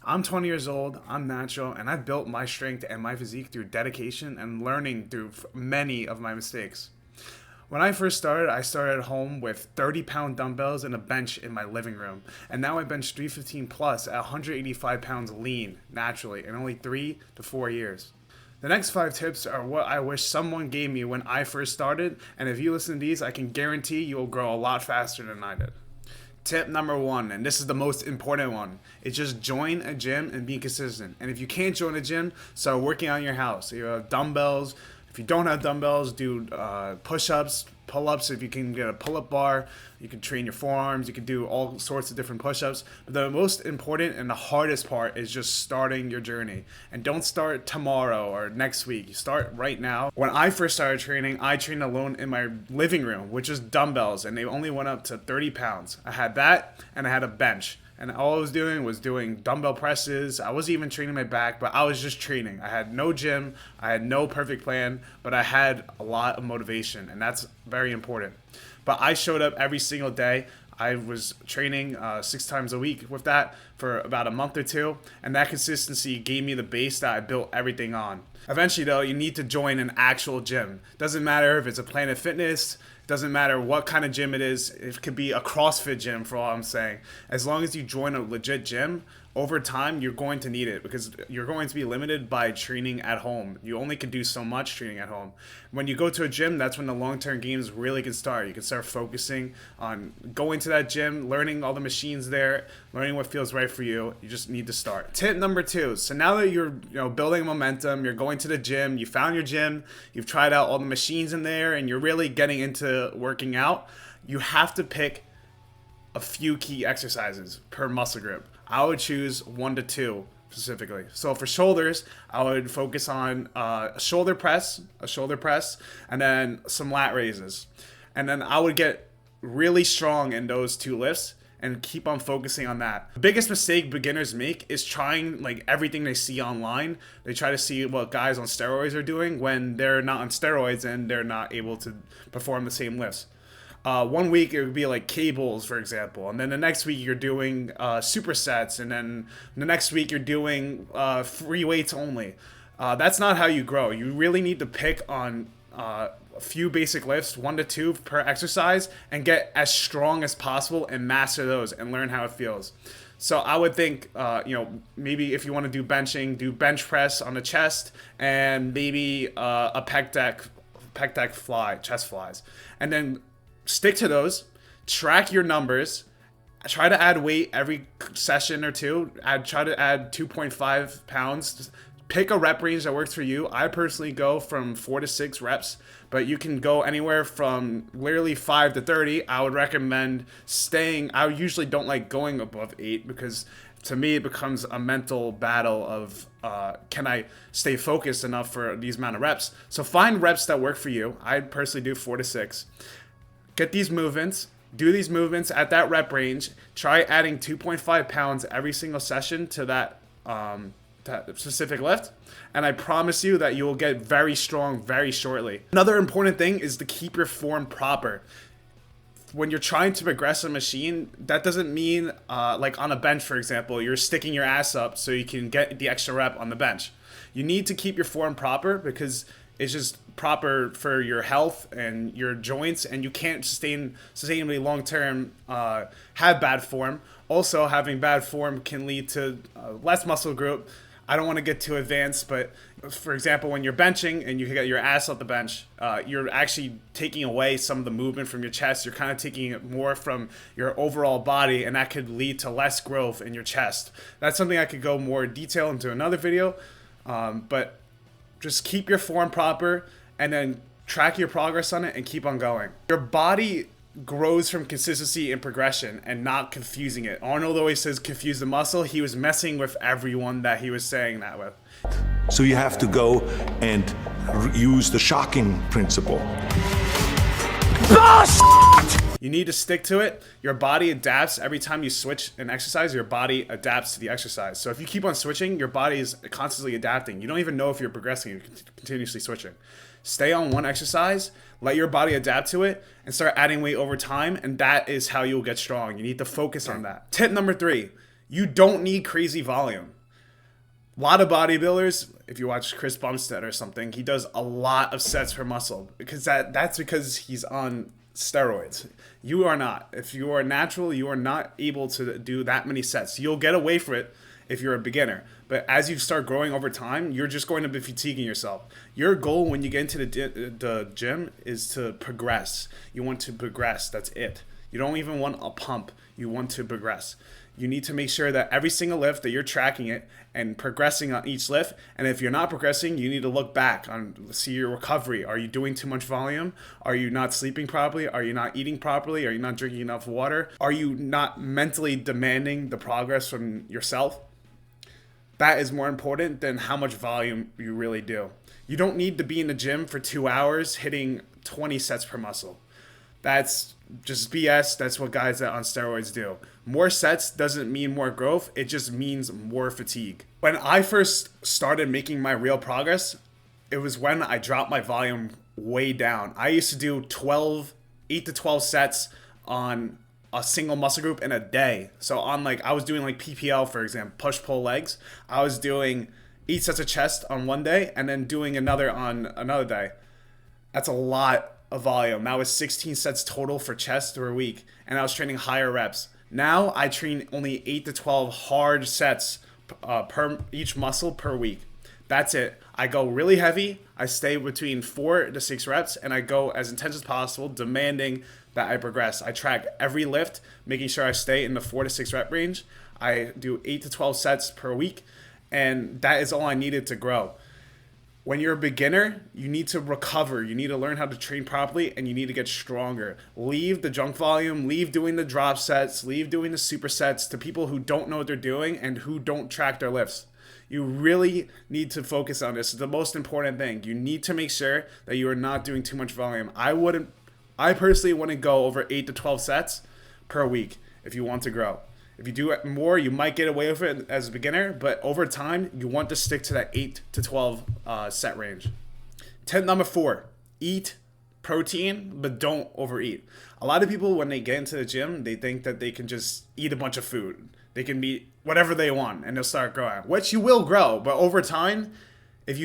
I'm 20 years old, I'm natural, and I've built my strength and my physique through dedication and learning through many of my mistakes. When I first started, I started at home with 30-pound dumbbells and a bench in my living room. And now I bench 315 plus at 185 pounds lean, naturally, in only 3 to 4 years. The next 5 tips are what I wish someone gave me when I first started, and if you listen to these, I can guarantee you will grow a lot faster than I did. Tip number 1, and this is the most important one, is just join a gym and be consistent. And if you can't join a gym, start working on your house. You have dumbbells. If you don't have dumbbells, do push-ups, pull-ups. If you can get a pull-up bar, you can train your forearms. You can do all sorts of different push-ups. But the most important and the hardest part is just starting your journey. And don't start tomorrow or next week. You start right now. When I first started training, I trained alone in my living room, which is dumbbells, and they only went up to 30 pounds. I had that, and I had a bench. And all I was doing dumbbell presses. I wasn't even training my back, but I was just training. I had no gym. I had no perfect plan, but I had a lot of motivation, and that's very important. But I showed up every single day. I was training 6 times a week with that for about a month or 2, and that consistency gave me the base that I built everything on. Eventually, though, you need to join an actual gym. Doesn't matter if it's a Planet Fitness. Doesn't matter what kind of gym it is. It could be a CrossFit gym, for all I'm saying. As long as you join a legit gym, over time, you're going to need it because you're going to be limited by training at home. You only can do so much training at home. When you go to a gym, that's when the long-term games really can start. You can start focusing on going to that gym, learning all the machines there, learning what feels right for you. You just need to start. Tip number 2. So now that you're building momentum, you're going to the gym, you found your gym, you've tried out all the machines in there, and you're really getting into working out, you have to pick a few key exercises per muscle group. I would choose 1 to 2 specifically. So for shoulders, I would focus on a shoulder press, and then some lat raises. And then I would get really strong in those 2 lifts and keep on focusing on that. The biggest mistake beginners make is trying like everything they see online. They try to see what guys on steroids are doing when they're not on steroids and they're not able to perform the same lifts. 1 week it would be like cables, for example, and then the next week you're doing supersets, and then the next week you're doing free weights only. That's not how you grow. You really need to pick on a few basic lifts, 1 to 2 per exercise, and get as strong as possible and master those and learn how it feels. So I would think, maybe if you want to do benching, do bench press on the chest, and maybe a pec deck fly, chest flies, and then stick to those, track your numbers, try to add weight every session or 2, try to add 2.5 pounds, pick a rep range that works for you. I personally go from 4 to 6 reps, but you can go anywhere from literally 5 to 30. I would recommend I usually don't like going above 8 because to me it becomes a mental battle of can I stay focused enough for these amount of reps. So find reps that work for you. I personally do 4 to 6. Get these movements, do these movements at that rep range, try adding 2.5 pounds every single session to that specific lift, and I promise you that you will get very strong very shortly. Another important thing is to keep your form proper. When you're trying to progress a machine, that doesn't mean like on a bench, for example, you're sticking your ass up so you can get the extra rep on the bench. You need to keep your form proper because it's just proper for your health and your joints, and you can't sustainably long-term have bad form. Also, having bad form can lead to less muscle group. I don't want to get too advanced, but for example, when you're benching and you get your ass off the bench, you're actually taking away some of the movement from your chest. You're kind of taking it more from your overall body, and that could lead to less growth in your chest. That's something I could go more detail into another video, but just keep your form proper and then track your progress on it and keep on going. Your body grows from consistency and progression and not confusing it. Arnold always says confuse the muscle. He was messing with everyone that he was saying that with. So you have to go and use the shocking principle. You need to stick to it. Your body adapts every time you switch an exercise. Your body adapts to the exercise. So if you keep on switching, your body is constantly adapting. You don't even know if you're progressing. You're continuously switching. Stay on one exercise, let your body adapt to it, and start adding weight over time, and that is how you'll get strong. You need to focus on that. Tip number 3, you don't need crazy volume. A lot of bodybuilders, if you watch Chris Bumstead or something, he does a lot of sets per muscle because that's because he's on steroids. You are not. If you are natural, you are not able to do that many sets. You'll get away from it if you're a beginner. But as you start growing over time, you're just going to be fatiguing yourself. Your goal when you get into the gym is to progress. You want to progress. That's it. You don't even want a pump. You want to progress. You need to make sure that every single lift that you're tracking it and progressing on each lift. And if you're not progressing, you need to look back on see your recovery. Are you doing too much volume? Are you not sleeping properly? Are you not eating properly? Are you not drinking enough water? Are you not mentally demanding the progress from yourself? That is more important than how much volume you really do. You don't need to be in the gym for 2 hours hitting 20 sets per muscle. That's just BS. That's what guys that on steroids do. More sets doesn't mean more growth. It just means more fatigue. When I first started making my real progress, it was when I dropped my volume way down. I used to do 8 to 12 sets on a single muscle group in a day. So on I was doing PPL, for example, push pull legs. I was doing 8 sets of chest on one day and then doing another on another day. That's a lot of volume. That was 16 sets total for chest per week, and I was training higher reps. Now I train only 8 to 12 hard sets per each muscle per week. That's it. I go really heavy. I stay between 4 to 6 reps, and I go as intense as possible, demanding that I progress. I track every lift, making sure I stay in the 4 to 6 rep range. I do 8 to 12 sets per week, and that is all I needed to grow. When you're a beginner, you need to recover. You need to learn how to train properly, and you need to get stronger. Leave the junk volume, leave doing the drop sets, leave doing the supersets to people who don't know what they're doing and who don't track their lifts. You really need to focus on this. It's the most important thing. You need to make sure that you are not doing too much volume. I personally wouldn't go over 8 to 12 sets per week if you want to grow. If you do it more, you might get away with it as a beginner, but over time, you want to stick to that 8 to 12 set range. Tip number 4, eat protein, but don't overeat. A lot of people, when they get into the gym, they think that they can just eat a bunch of food. They can eat whatever they want, and they'll start growing, which you will grow. But over time, if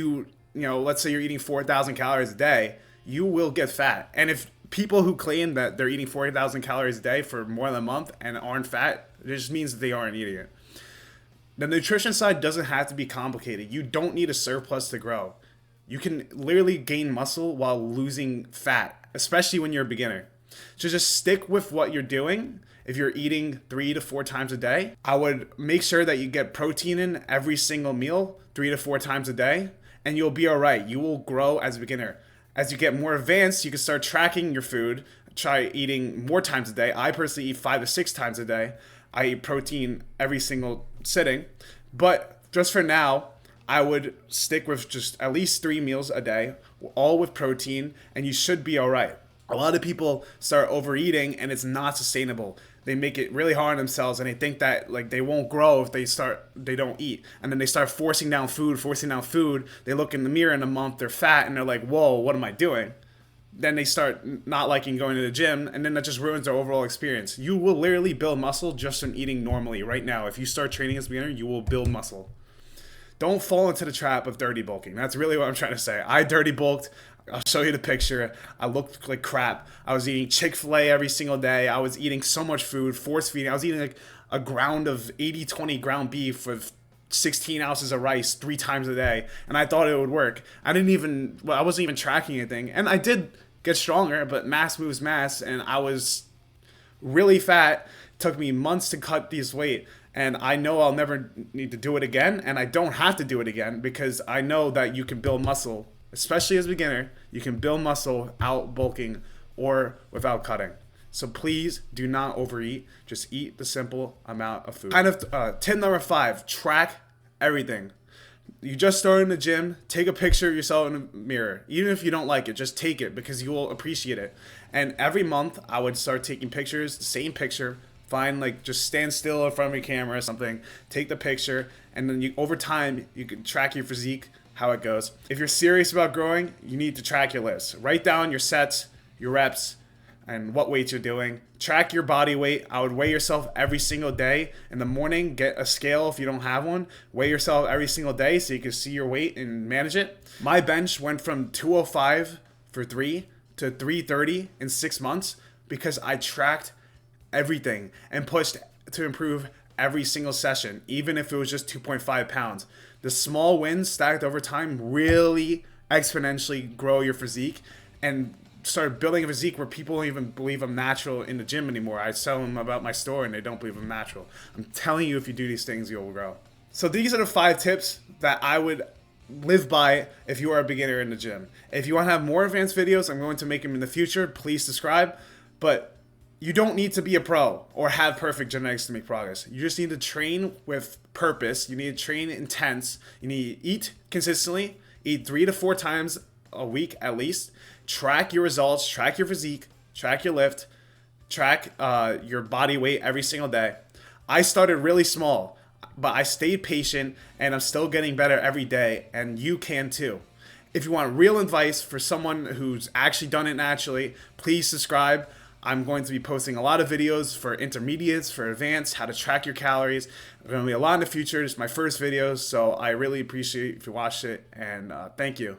let's say you're eating 4,000 calories a day, you will get fat. And if people who claim that they're eating 40,000 calories a day for more than a month and aren't fat, it just means that they aren't eating it. The nutrition side doesn't have to be complicated. You don't need a surplus to grow. You can literally gain muscle while losing fat, especially when you're a beginner. So just stick with what you're doing. If you're eating 3 to 4 times a day, I would make sure that you get protein in every single meal 3 to 4 times a day, and you'll be all right. You will grow as a beginner. As you get more advanced, you can start tracking your food. Try eating more times a day. I personally eat 5 to 6 times a day. I eat protein every single sitting. But just for now, I would stick with just at least 3 meals a day, all with protein, and you should be all right. A lot of people start overeating, and it's not sustainable. They make it really hard on themselves, and they think that they won't grow if they don't eat. And then they start forcing down food. They look in the mirror in a month, they're fat, and they're like, whoa, what am I doing? Then they start not liking going to the gym, and then that just ruins their overall experience. You will literally build muscle just from eating normally right now. If you start training as a beginner, you will build muscle. Don't fall into the trap of dirty bulking. That's really what I'm trying to say. I dirty bulked. I'll show you the picture. I looked like crap. I was eating Chick-fil-A every single day. I was eating so much food, force feeding. I was eating a ground of 80-20 ground beef with 16 ounces of rice 3 times a day. And I thought it would work. I wasn't even tracking anything. And I did get stronger, but mass moves mass. And I was really fat. It took me months to cut this weight. And I know I'll never need to do it again. And I don't have to do it again because I know that you can build muscle. Especially as a beginner, you can build muscle out bulking or without cutting. So please do not overeat. Just eat the simple amount of food. Tip number 5, track everything. You just started in the gym, take a picture of yourself in the mirror. Even if you don't like it, just take it because you will appreciate it. And every month I would start taking pictures, the same picture. Find just stand still in front of your camera or something, take the picture, and then over time you can track your physique, how it goes. If you're serious about growing, you need to track your lifts. Write down your sets, your reps, and what weights you're doing. Track your body weight. I would weigh yourself every single day. In the morning, get a scale if you don't have one. Weigh yourself every single day so you can see your weight and manage it. My bench went from 205 for 3 to 330 in 6 months because I tracked everything and pushed to improve every single session, even if it was just 2.5 pounds. The small wins stacked over time really exponentially grow your physique and start building a physique where people don't even believe I'm natural in the gym anymore. I tell them about my story and they don't believe I'm natural. I'm telling you, if you do these things, you'll grow. So these are the 5 tips that I would live by if you are a beginner in the gym. If you want to have more advanced videos, I'm going to make them in the future. Please subscribe. But you don't need to be a pro or have perfect genetics to make progress. You just need to train with purpose. You need to train intense. You need to eat consistently, eat 3 to 4 times a week at least. Track your results, track your physique, track your lift, track your body weight every single day. I started really small, but I stayed patient and I'm still getting better every day, and you can too. If you want real advice for someone who's actually done it naturally, please subscribe. I'm going to be posting a lot of videos for intermediates, for advanced, how to track your calories. There's going to be a lot in the future. It's my first video, so I really appreciate if you watched it, and thank you.